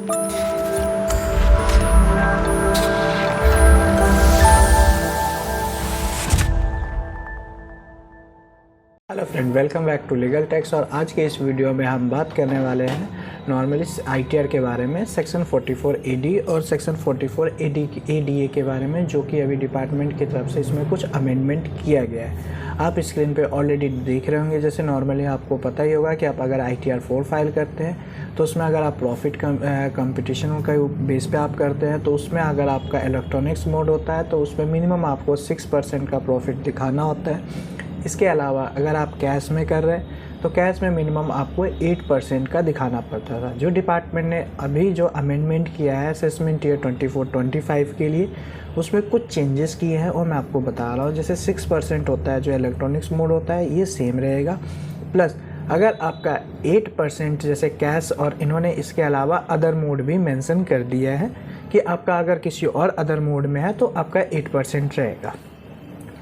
Hello friend, welcome back to Legal Tax. और आज के इस वीडियो में हम बात करने वाले हैं नॉर्मली आईटीआर के बारे में, सेक्शन 44 एडी और सेक्शन 44 एडीए के बारे में, जो कि अभी डिपार्टमेंट की तरफ से इसमें कुछ अमेंडमेंट किया गया है। आप स्क्रीन पे ऑलरेडी देख रहे होंगे। जैसे नॉर्मली आपको पता ही होगा कि आप अगर ITR 4 फाइल करते हैं तो उसमें अगर आप प्रॉफिट कंपटीशन का बेस पे आप करते हैं तो उसमें अगर आपका इलेक्ट्रॉनिक्स मोड होता है तो उसमें मिनिमम आपको 6% का प्रॉफिट दिखाना होता है। इसके अलावा अगर आप कैश में कर रहे हैं तो कैश में मिनिमम आपको 8% का दिखाना पड़ता था। जो डिपार्टमेंट ने अभी जो अमेंडमेंट किया है असेसमेंट ईयर 24-25 के लिए, उसमें कुछ चेंजेस किए हैं और मैं आपको बता रहा हूँ। जैसे 6% होता है जो इलेक्ट्रॉनिक्स मोड होता है, ये सेम रहेगा। प्लस अगर आपका 8% जैसे कैश, और इन्होंने इसके अलावा अदर मोड भी मेंशन कर दिया है कि आपका अगर किसी और अदर मोड में है तो आपका 8% रहेगा।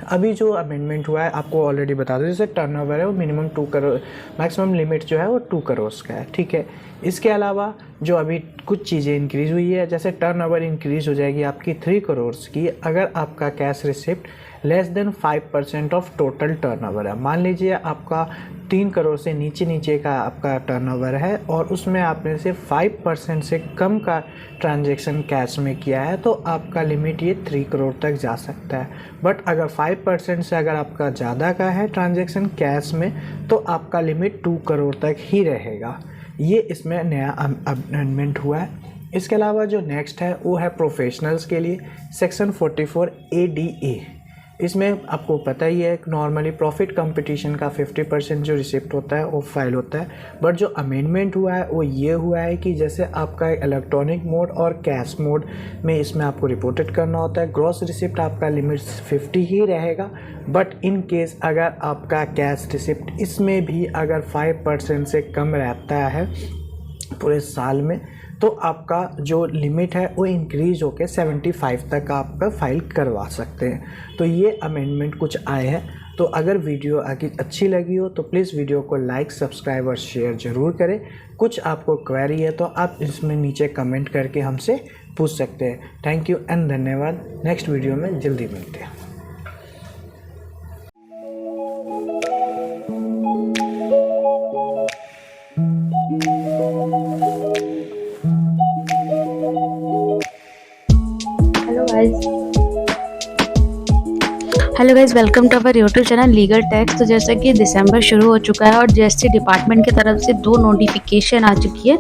अभी जो अमेंडमेंट हुआ है आपको ऑलरेडी बता दो, जैसे टर्नओवर है वो मिनिमम 2 करोड़, मैक्सिमम लिमिट जो है वो 2 करोड़ का है, ठीक है। इसके अलावा जो अभी कुछ चीज़ें इंक्रीज़ हुई है, जैसे टर्नओवर इंक्रीज़ हो जाएगी आपकी 3 करोड़ की अगर आपका cash receipt less than 5% of total turnover है। मान लीजिए आपका 3 करोड़ से नीचे का आपका टर्नओवर है और उसमें आपने से 5% से कम का ट्रांजैक्शन कैश में किया है तो आपका लिमिट ये 3 करोड़ तक जा सकता है। बट अगर 5% से अगर आपका ज़्यादा का है ट्रांजैक्शन कैश में तो आपका लिमिट 2 करोड़ तक ही रहेगा। ये इसमें नया अमेंडमेंट हुआ है। इसके अलावा जो नेक्स्ट है वो है प्रोफेशनल्स के लिए, सेक्शन 44 ADA। इसमें आपको पता ही है नॉर्मली प्रॉफिट कंपटीशन का 50% जो रिसिप्ट होता है वो फाइल होता है। बट जो अमेंडमेंट हुआ है वो ये हुआ है कि जैसे आपका इलेक्ट्रॉनिक मोड और कैश मोड में इसमें आपको रिपोर्टेड करना होता है। ग्रॉस रिसिप्ट आपका लिमिट 50 ही रहेगा। बट इन केस अगर आपका कैश रिसिप्ट इसमें भी अगर 5% से कम रहता है पूरे साल में तो आपका जो लिमिट है वो इंक्रीज़ होकर 75 तक आपका फाइल करवा सकते हैं। तो ये अमेंडमेंट कुछ आए हैं। तो अगर वीडियो आगे अच्छी लगी हो तो प्लीज़ वीडियो को लाइक, सब्सक्राइब और शेयर ज़रूर करें। कुछ आपको क्वेरी है तो आप इसमें नीचे कमेंट करके हमसे पूछ सकते हैं। थैंक यू एंड धन्यवाद। नेक्स्ट वीडियो में जल्दी मिलते हैं। Hello guys, welcome to our YouTube channel Legal Tax. तो जैसा कि दिसंबर शुरू हो चुका है और GST डिपार्टमेंट की तरफ से 2 नोटिफिकेशन आ चुकी है।